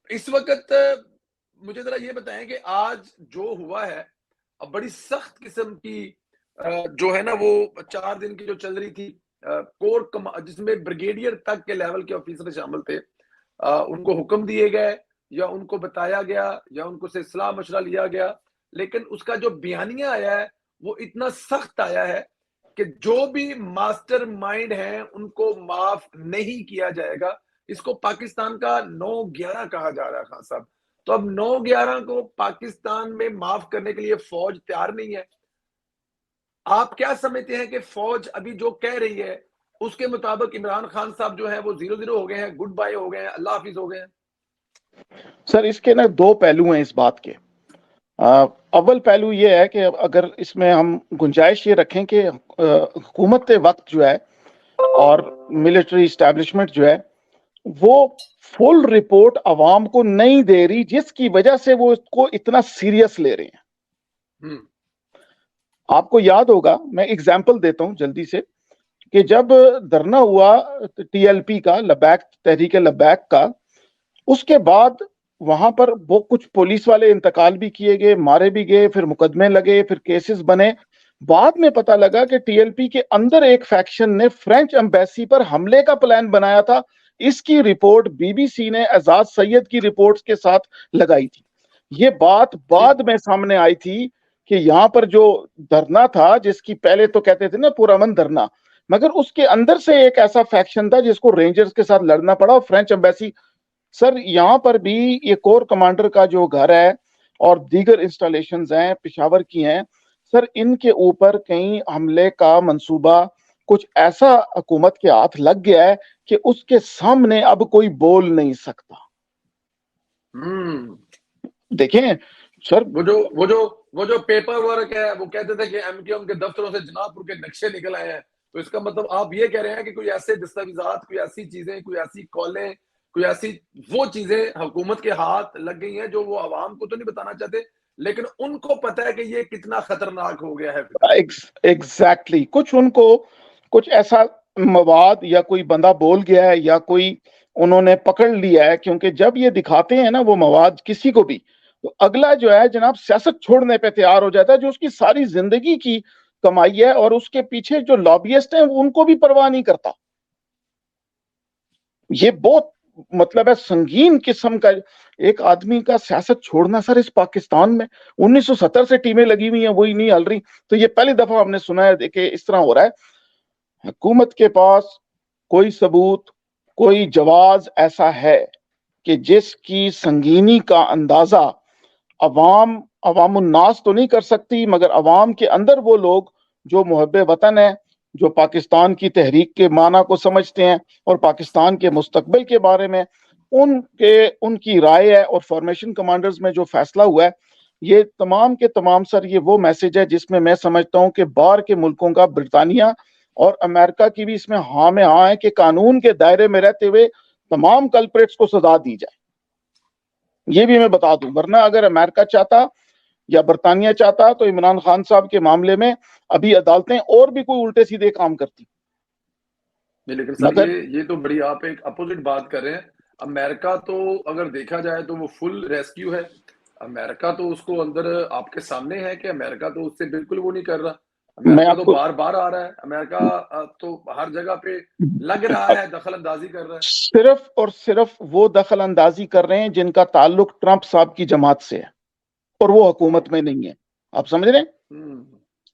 اس وقت مجھے ذرا یہ بتائیں کہ آج جو ہوا ہے اب بڑی سخت قسم کی جو ہے نا وہ 4 دن کی جو چل رہی تھی کور جس میں بریگیڈیئر تک کے لیول کے آفیسر شامل تھے، ان کو حکم دیے گئے یا ان کو بتایا گیا یا ان کو سے اصلاح مشورہ لیا گیا، لیکن اس کا جو بیانیہ آیا ہے وہ اتنا سخت آیا ہے کہ جو بھی ماسٹر مائنڈ ہیں ان کو معاف نہیں کیا جائے گا۔ اس کو پاکستان کا 9/11 کہا جا رہا ہے خان صاحب۔ تو اب 9/11 کو پاکستان میں معاف کرنے کے لیے فوج تیار نہیں ہے۔ آپ کیا سمجھتے ہیں کہ فوج ابھی جو کہہ رہی ہے اس کے مطابق عمران خان صاحب جو ہے وہ 0-0 ہو گئے ہیں، گڈ بائی ہو گئے ہیں، اللہ حافظ ہو گئے ہیں؟ سر اس کے نا دو پہلو ہیں اس بات کے۔ اول پہلو یہ ہے کہ اگر اس میں ہم گنجائش یہ رکھیں کہ حکومت وقت جو ہے اور ملٹری اسٹیبلشمنٹ جو ہے وہ فل رپورٹ عوام کو نہیں دے رہی، جس کی وجہ سے وہ اس کو اتنا سیریس لے رہے ہیں۔ آپ کو یاد ہوگا، میں اگزامپل دیتا ہوں جلدی سے، کہ جب دھرنا ہوا ٹی ایل پی کا، لبیک تحریک لبیک کا، اس کے بعد وہاں پر وہ کچھ پولیس والے انتقال بھی کیے گئے، مارے بھی گئے، پھر مقدمے لگے، پھر کیسز بنے۔ بعد میں پتا لگا کہ ٹی ایل پی کے اندر ایک فیکشن نے فرینچ ایمبیسی پر حملے کا پلان بنایا تھا۔ اس کی رپورٹ بی بی سی نے اعزاز سید کی رپورٹس کے ساتھ لگائی تھی۔ یہ بات بعد میں سامنے آئی تھی کہ یہاں پر جو دھرنا تھا، جس کی پہلے تو کہتے تھے نا پرامن دھرنا، مگر اس کے اندر سے ایک ایسا فیکشن تھا جس کو رینجرز کے ساتھ لڑنا پڑا، اور فرینچ ایمبیسی۔ سر یہاں پر بھی یہ کور کمانڈر کا جو گھر ہے اور دیگر انسٹالیشنز ہیں پشاور کی ہیں، سر ان کے اوپر کہیں حملے کا منصوبہ کچھ ایسا حکومت کے ہاتھ لگ گیا ہے کہ اس کے سامنے اب کوئی بول نہیں سکتا۔ دیکھیں سر، وہ جو پیپر ورک ہے، وہ کہتے تھے کہ ایم کیو ایم کے دفتروں سے جناب پور کے نقشے نکل آئے ہیں، تو اس کا مطلب آپ یہ کہہ رہے ہیں کہ کوئی ایسے دستاویزات، کوئی ایسی چیزیں، کوئی ایسی کالیں، کوئی ایسی وہ چیزیں حکومت کے ہاتھ لگ گئی ہیں جو وہ عوام کو تو نہیں بتانا چاہتے، لیکن ان کو پتہ ہے کہ یہ کتنا خطرناک ہو گیا ہے۔ ایگزیکٹلی کچھ ان کو کچھ ایسا مواد یا کوئی بندہ بول گیا ہے یا کوئی انہوں نے پکڑ لیا ہے، کیونکہ جب یہ دکھاتے ہیں نا وہ مواد کسی کو بھی، تو اگلا جو ہے جناب سیاست چھوڑنے پہ تیار ہو جاتا ہے، جو اس کی ساری زندگی کی کمائی ہے، اور اس کے پیچھے جو لابیسٹ ہیں ان کو بھی پرواہ نہیں کرتا۔ یہ بہت مطلب ہے سنگین قسم کا ایک آدمی کا سیاست چھوڑنا۔ سر اس پاکستان میں 1970 سے ٹیمیں لگی ہوئی ہیں، وہی نہیں ہل رہی، تو یہ پہلی دفعہ ہم نے سنا ہے کہ اس طرح ہو رہا ہے۔ حکومت کے پاس کوئی ثبوت، کوئی جواز ایسا ہے کہ جس کی سنگینی کا اندازہ عوام الناس تو نہیں کر سکتی، مگر عوام کے اندر وہ لوگ جو محب وطن ہیں، جو پاکستان کی تحریک کے معنی کو سمجھتے ہیں اور پاکستان کے مستقبل کے بارے میں ان کی رائے ہے، اور فارمیشن کمانڈرز میں جو فیصلہ ہوا ہے، یہ تمام کے تمام سر یہ وہ میسج ہے جس میں سمجھتا ہوں کہ باہر کے ملکوں کا، برطانیہ اور امریکہ کی بھی اس میں ہاں میں ہاں ہے کہ قانون کے دائرے میں رہتے ہوئے تمام کلپریٹس کو سزا دی جائے۔ یہ بھی میں بتا دوں، ورنہ اگر امریکہ چاہتا یا برطانیہ چاہتا تو عمران خان صاحب کے معاملے میں ابھی عدالتیں اور بھی کوئی الٹے سیدھے کام کرتی۔ لیکن سر یہ تو بڑی آپ ایک اپوزٹ بات کر رہے ہیں۔ امریکہ تو اگر دیکھا جائے تو وہ فل ریسکیو ہے، امریکہ تو اس کو اندر آپ کے سامنے ہے کہ امریکہ تو اس سے بالکل وہ نہیں کر رہا، امریکہ تو بار بار آ رہا ہے، امریکہ تو ہر جگہ پہ لگ رہا ہے دخل اندازی کر رہا ہے۔ صرف اور صرف وہ دخل اندازی کر رہے ہیں جن کا تعلق ٹرمپ صاحب کی جماعت سے ہے، اور وہ حکومت میں نہیں ہے۔ آپ سمجھ رہے ہیں؟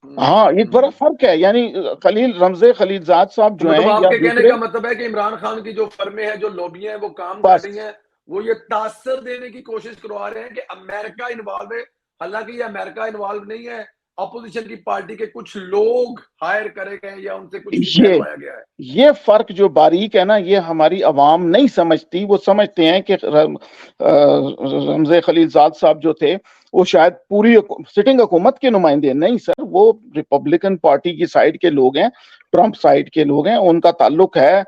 ہاں یہ بڑا فرق ہے۔ یعنی خلیل زاد صاحب جو ہیں، آپ کے کہنے کا مطلب ہے کہ عمران خان کی جو فرمیں ہیں، جو لوبیاں ہیں، وہ کام کر رہی ہیں، وہ یہ تاثر دینے کی کوشش کروا رہے ہیں کہ امریکہ انوالو ہے، حالانکہ یہ امریکہ انوالو نہیں ہے، اپوزیشن کی پارٹی کے کچھ لوگ ہائر کرے گئے یا ان سے کچھ کہلوایا گیا ہے۔ یہ فرق جو باریک ہے نا، یہ ہماری عوام نہیں سمجھتی۔ وہ سمجھتے ہیں کہ رمزے خلیل زاد صاحب جو تھے وہ شاید پوری سٹنگ حکومت کے نمائندے ہیں۔ نہیں سر، وہ ریپبلکن پارٹی کی سائیڈ کے لوگ ہیں، ٹرمپ سائیڈ کے لوگ ہیں، ان کا تعلق ہے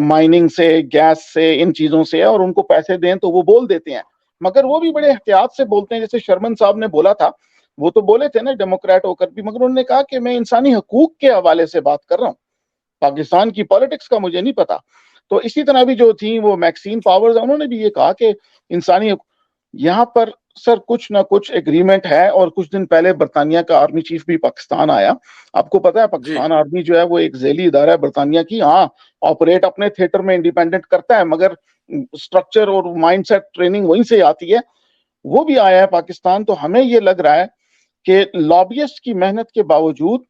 مائننگ سے، گیس سے، ان چیزوں سے، اور ان کو پیسے دیں تو وہ بول دیتے ہیں، مگر وہ بھی بڑے احتیاط سے بولتے ہیں۔ جیسے شرمن صاحب نے بولا تھا، وہ تو بولے تھے نا ڈیموکریٹ ہو کر بھی، مگر انہوں نے کہا کہ میں انسانی حقوق کے حوالے سے بات کر رہا ہوں، پاکستان کی پالیٹکس کا مجھے نہیں پتا۔ تو اسی طرح بھی جو تھیں وہ میکسین پاورز، انہوں نے بھی یہ کہا کہ انسانی یہاں پر سر کچھ نہ کچھ ایگریمنٹ ہے. اور کچھ دن پہلے برطانیہ کا آرمی چیف بھی پاکستان آیا. آپ کو پتا ہے جی پاکستان آرمی جو ہے وہ ایک ذیلی ادارہ ہے برطانیہ کی. ہاں آپریٹ اپنے تھیٹر میں انڈیپینڈنٹ کرتا ہے، مگر سٹرکچر اور مائنڈ سیٹ ٹریننگ وہیں سے آتی ہے. وہ بھی آیا ہے پاکستان. تو ہمیں یہ لگ رہا ہے کہ لابیسٹ کی محنت کے باوجود،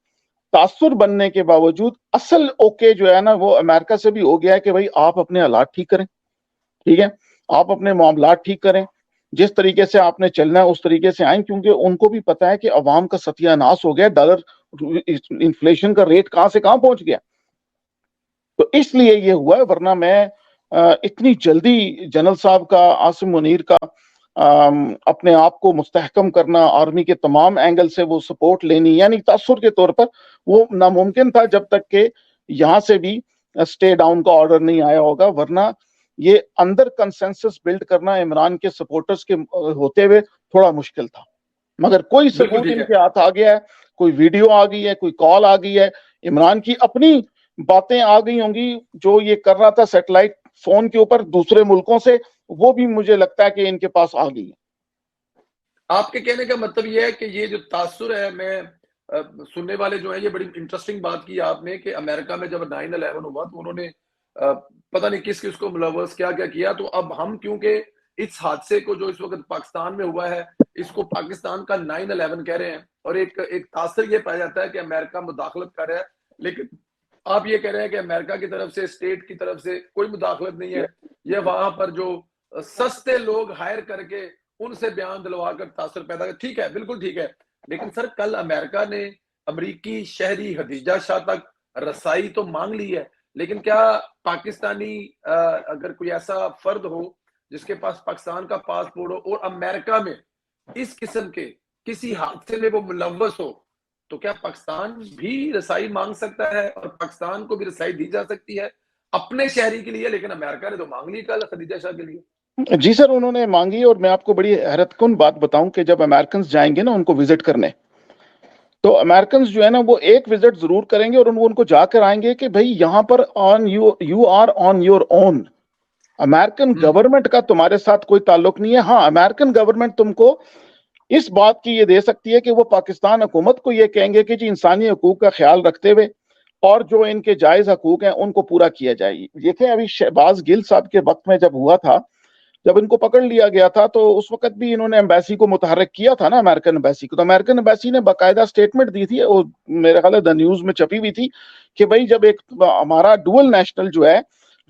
تاثر بننے کے باوجود، اصل اوکے جو ہے نا وہ امریکہ سے بھی ہو گیا ہے کہ بھائی آپ اپنے حالات ٹھیک کریں. ٹھیک ہے، آپ اپنے معاملات ٹھیک کریں، جس طریقے سے آپ نے چلنا ہے اس طریقے سے آئیں، کیونکہ ان کو بھی پتا ہے کہ عوام کا ستیہ ناش ہو گیا. ڈالر انفلیشن کا ریٹ کہاں سے کہاں پہنچ گیا. تو اس لیے یہ ہوا ہے، ورنہ میں اتنی جلدی جنرل صاحب کا، عاصم منیر کا اپنے آپ کو مستحکم کرنا، آرمی کے تمام اینگل سے وہ سپورٹ لینی، یعنی تاثر کے طور پر وہ ناممکن تھا جب تک کہ یہاں سے بھی اسٹے ڈاؤن کا آرڈر نہیں آیا ہوگا. ورنہ یہ اندر کنسنسس بلڈ کرنا عمران کے سپورٹرز کے ہوتے ہوئے تھوڑا مشکل تھا. مگر کوئی بالکل ثبوت ٹھیک ان ہے. کے ہاتھ آ گیا ہے، کوئی ویڈیو آ گئی ہے، کوئی کال آ گئی ہے، عمران کی اپنی باتیں آ گئی ہوں گی جو یہ کر رہا تھا سیٹلائٹ فون کے اوپر دوسرے ملکوں سے، وہ بھی مجھے لگتا ہے کہ ان کے پاس آ گئی ہے. آپ کے کہنے کا مطلب یہ ہے کہ یہ جو تاثر ہے، میں سننے والے جو ہیں، یہ بڑی انٹرسٹنگ بات کی آپ نے کہ امریکہ میں جب 9/11 ہوا تو انہوں نے پتہ نہیں کس کس کو ملوث کیا کیا. تو اب ہم کیونکہ اس حادثے کو جو اس وقت پاکستان میں ہوا ہے اس کو پاکستان کا 9/11 کہہ رہے ہیں، اور ایک تاثر یہ پایا جاتا ہے کہ امریکہ مداخلت کر رہا ہے. لیکن آپ یہ کہہ رہے ہیں کہ امریکہ کی طرف سے، اسٹیٹ کی طرف سے کوئی مداخلت نہیں ہے. یہ وہاں پر جو سستے لوگ ہائر کر کے ان سے بیان دلوا کر تاثر پیدا کر. ٹھیک ہے، بالکل ٹھیک ہے. لیکن سر کل امریکہ نے امریکی شہری خدیجہ شاہ تک رسائی تو مانگ لی ہے، لیکن کیا پاکستانی اگر کوئی ایسا فرد ہو جس کے پاس پاکستان کا پاسپورٹ ہو اور امریکہ میں اس قسم کے کسی حادثے میں وہ ملوث ہو، تو کیا پاکستان بھی رسائی مانگ سکتا ہے اور پاکستان کو بھی رسائی دی جا سکتی ہے اپنے شہری کے لیے؟ لیکن امریکہ نے تو مانگ لی کل خدیجہ شاہ کے لیے. جی سر، انہوں نے مانگی. اور میں آپ کو بڑی حیرت کن بات بتاؤں کہ جب امریکنز جائیں گے نا ان کو وزٹ کرنے، تو امریکنز جو ہے نا وہ ایک وزٹ ضرور کریں گے اور ان کو جا کر آئیں گے کہ بھئی یہاں پر you are on your own. American government کا تمہارے ساتھ کوئی تعلق نہیں ہے. ہاں امریکن گورنمنٹ تم کو اس بات کی یہ دے سکتی ہے کہ وہ پاکستان حکومت کو یہ کہیں گے کہ جی انسانی حقوق کا خیال رکھتے ہوئے اور جو ان کے جائز حقوق ہیں ان کو پورا کیا جائے. دیکھیں ابھی شہباز گل صاحب کے وقت میں جب ہوا تھا، جب ان کو پکڑ لیا گیا تھا، تو اس وقت بھی انہوں نے ایمبیسی کو متحرک کیا تھا نا، امریکن ایمبیسی کو. تو امریکن ایمبیسی نے باقاعدہ سٹیٹمنٹ دی تھی، اور میرے خیال ہے دا نیوز میں چھپی ہوئی تھی کہ بھئی جب ایک ہمارا ڈوئل نیشنل جو ہے،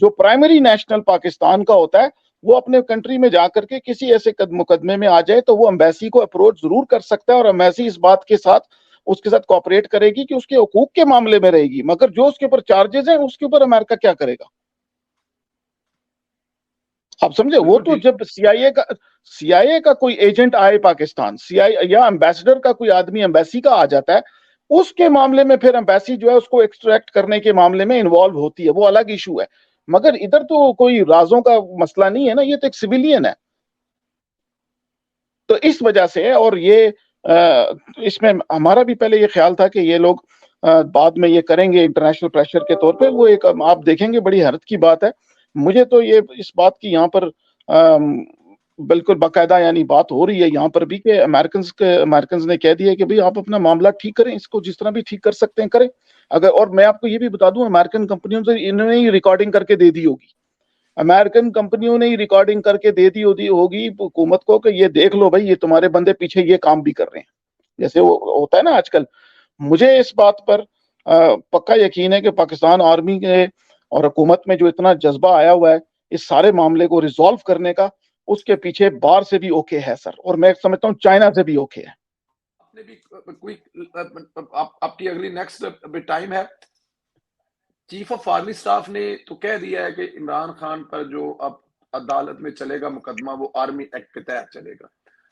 جو پرائمری نیشنل پاکستان کا ہوتا ہے، وہ اپنے کنٹری میں جا کر کے کسی ایسے مقدمے میں آ جائے تو وہ ایمبیسی کو اپروچ ضرور کر سکتا ہے، اور ایمبیسی اس بات کے ساتھ اس کے ساتھ کوآپریٹ کرے گی کہ اس کے حقوق کے معاملے میں رہے گی. مگر جو اس کے اوپر چارجز ہیں اس کے اوپر امریکہ کیا کرے گا؟ آپ سمجھے؟ وہ بالکل تو ٹھیک. جب سی آئی اے کا کوئی ایجنٹ آئے پاکستان، سی آئی یا ایمبیسڈر کا کوئی آدمی ایمبیسی کا آ جاتا ہے، اس کے معاملے میں پھر ایمبیسی جو ہے اس کو ایکسٹریکٹ کرنے کے معاملے میں انوالو ہوتی ہے، وہ الگ ایشو ہے. مگر ادھر تو کوئی رازوں کا مسئلہ نہیں ہے نا، یہ تو ایک سویلین ہے. تو اس وجہ سے، اور یہ اس میں ہمارا بھی پہلے یہ خیال تھا کہ یہ لوگ بعد میں یہ کریں گے انٹرنیشنل پریشر کے طور پہ. وہ ایک آپ دیکھیں گے بڑی حیرت کی بات ہے. مجھے تو یہ اس بات کی یہاں پر بالکل باقاعدہ یعنی بات ہو رہی ہے یہاں پر بھی کہ امریکنز نے کہہ دیا کہ بھئی آپ اپنا معاملہ ٹھیک کریں، اس کو جس طرح بھی ٹھیک کر سکتے ہیں کریں. اور میں آپ کو یہ بھی بتا دوں، امریکن کمپنیوں سے انہوں نے ہی ریکارڈنگ کر کے دے دی ہوگی. امریکن کمپنیوں نے ہی ریکارڈنگ کر کے دے دی ہوگی حکومت کو کہ یہ دیکھ لو بھائی، یہ تمہارے بندے پیچھے یہ کام بھی کر رہے ہیں، جیسے وہ ہوتا ہے نا آج کل. مجھے اس بات پر پکا یقین ہے کہ پاکستان آرمی کے اور حکومت میں جو اتنا جذبہ آیا ہوا ہے اس سارے معاملے کو ریزالو کرنے کا، اس کے پیچھے باہر سے بھی اوکے ہے سر، اور میں سمجھتا ہوں چائنا سے بھی اوکے ہے. آپ نے بھی کوئی آپ کی اگلی نیکسٹ ٹائم ہے. چیف آف آرمی سٹاف نے تو کہہ دیا ہے کہ عمران خان پر جو اب عدالت میں چلے گا مقدمہ، وہ آرمی ایکٹ کے تحت چلے گا.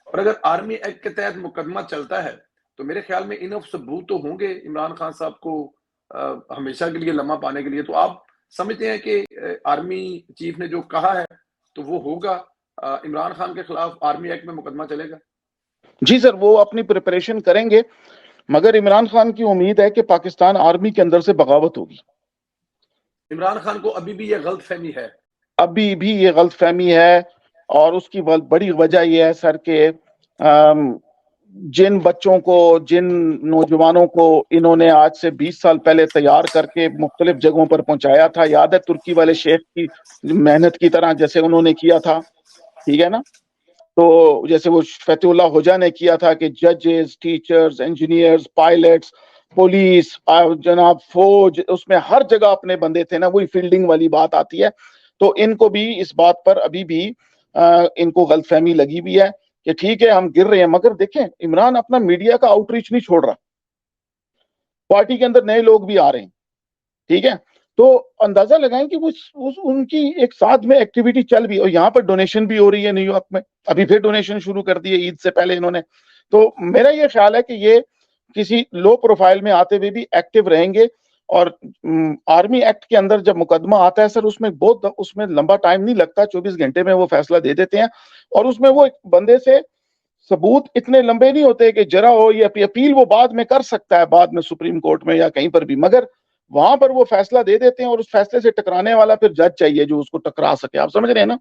اور اگر آرمی ایکٹ کے تحت مقدمہ چلتا ہے تو میرے خیال میں انف ثبوت تو ہوں گے عمران خان صاحب کو ہمیشہ کے لیے لمحہ پانے کے لیے. تو آپ سمجھتے ہیں کہ آرمی چیف نے جو کہا ہے تو وہ ہوگا، عمران خان کے خلاف آرمی ایکٹ میں مقدمہ چلے گا؟ جی سر، وہ اپنی پریپریشن کریں گے، مگر عمران خان کی امید ہے کہ پاکستان آرمی کے اندر سے بغاوت ہوگی. عمران خان کو ابھی بھی یہ غلط فہمی ہے، ابھی بھی یہ غلط فہمی ہے، اور اس کی بڑی وجہ یہ ہے سر کہ جن بچوں کو، جن نوجوانوں کو انہوں نے آج سے 20 سال پہلے تیار کر کے مختلف جگہوں پر پہنچایا تھا، یاد ہے ترکی والے شیخ کی محنت کی طرح جیسے انہوں نے کیا تھا، ٹھیک ہے نا، تو جیسے وہ فتح اللہ ہوجا نے کیا تھا کہ ججز، ٹیچرز، انجینئرز، پائلٹس، پولیس، جناب فوج، اس میں ہر جگہ اپنے بندے تھے نا، وہی فیلڈنگ والی بات آتی ہے. تو ان کو بھی اس بات پر ابھی بھی ان کو غلط فہمی لگی بھی ہے کہ ٹھیک ہے ہم گر رہے ہیں، مگر دیکھیں عمران اپنا میڈیا کا آؤٹ ریچ نہیں چھوڑ رہا، پارٹی کے اندر نئے لوگ بھی آ رہے ہیں، ٹھیک ہے، تو اندازہ لگائیں کہ وہ ان کی ایک ساتھ میں ایکٹیویٹی چل بھی، اور یہاں پر ڈونیشن بھی ہو رہی ہے نیو یارک میں، ابھی پھر ڈونیشن شروع کر دیے عید سے پہلے انہوں نے. تو میرا یہ خیال ہے کہ یہ کسی لو پروفائل میں آتے ہوئے بھی ایکٹیو رہیں گے. اور آرمی ایکٹ کے اندر جب مقدمہ آتا ہے سر، اس میں لمبا ٹائم نہیں لگتا، 24 گھنٹے میں وہ فیصلہ دے دیتے ہیں، اور اس میں وہ ایک بندے سے ثبوت اتنے لمبے نہیں ہوتے کہ جرا ہو، یہ اپیل وہ بعد میں کر سکتا ہے، بعد میں سپریم کورٹ میں یا کہیں پر بھی، مگر وہاں پر وہ فیصلہ دے دیتے ہیں، اور اس فیصلے سے ٹکرانے والا پھر جج چاہیے جو اس کو ٹکرا سکے. آپ سمجھ رہے ہیں نا؟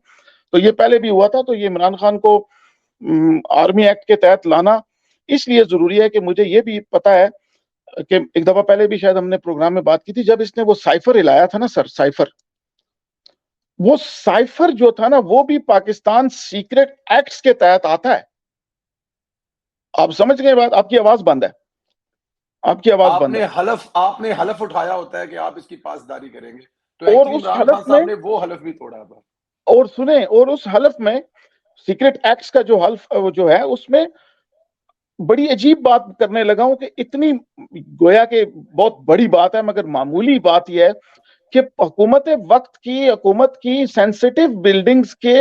تو یہ پہلے بھی ہوا تھا. تو یہ عمران خان کو آرمی ایکٹ کے تحت لانا اس لیے ضروری ہے کہ مجھے یہ بھی پتا ہے کہ ایک دفعہ پہلے بھی شاید ہم نے پروگرام میں بات کی تھی، جب اس نے وہ سائفر ہلایا تھا نا سر، وہ سائفر جو تھا نا وہ بھی پاکستان سیکرٹ ایکٹس کے تحت آتا ہے. آپ سمجھ گئے بات؟ آپ کی آواز بند ہے، آپ کی آواز بند ہے. آپ نے حلف اٹھایا ہوتا ہے کہ آپ اس کی پاسداری کریں گے، تو اور ایکچولی اس عمران خان حلف میں، صاحب نے وہ حلف بھی توڑا ہے. اور سنیں، اور اس حلف میں سیکرٹ ایکٹس کا جو حلف جو ہے اس میں بڑی عجیب بات کرنے لگا ہوں کہ اتنی گویا کہ بہت بڑی بات ہے، مگر معمولی بات یہ ہے کہ حکومت کی سینسٹیو بلڈنگز کے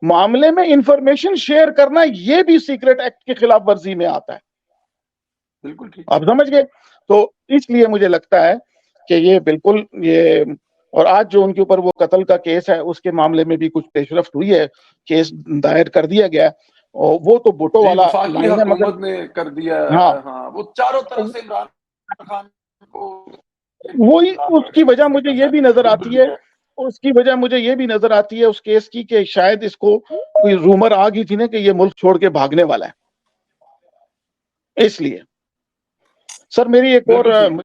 معاملے میں انفارمیشن شیئر کرنا یہ بھی سیکرٹ ایکٹ کی خلاف ورزی میں آتا ہے. بالکل ٹھیک، آپ سمجھ گئے؟ تو اس لیے مجھے لگتا ہے کہ یہ بالکل یہ، اور آج جو ان کے اوپر وہ قتل کا کیس ہے اس کے معاملے میں بھی کچھ پیش رفت ہوئی ہے، کیس دائر کر دیا گیا ہے، اور وہ تو بھٹو جی والا وفاقی لائن ہے، مگر حکومت نے کر دیا ہاں ہاں، وہ چاروں طرف سے عمران خان کو وہی اس کی وجہ مجھے یہ بھی نظر بالکل آتی ہے، ٹھیک ہے. اس کی وجہ مجھے یہ بھی نظر آتی ہے اس کیس کی کہ شاید اس کو کوئی رومر آ گئی تھی نا کہ یہ ملک چھوڑ کے بھاگنے والا ہے، اس لیے سر میری ایک اور بالکل ٹھیک.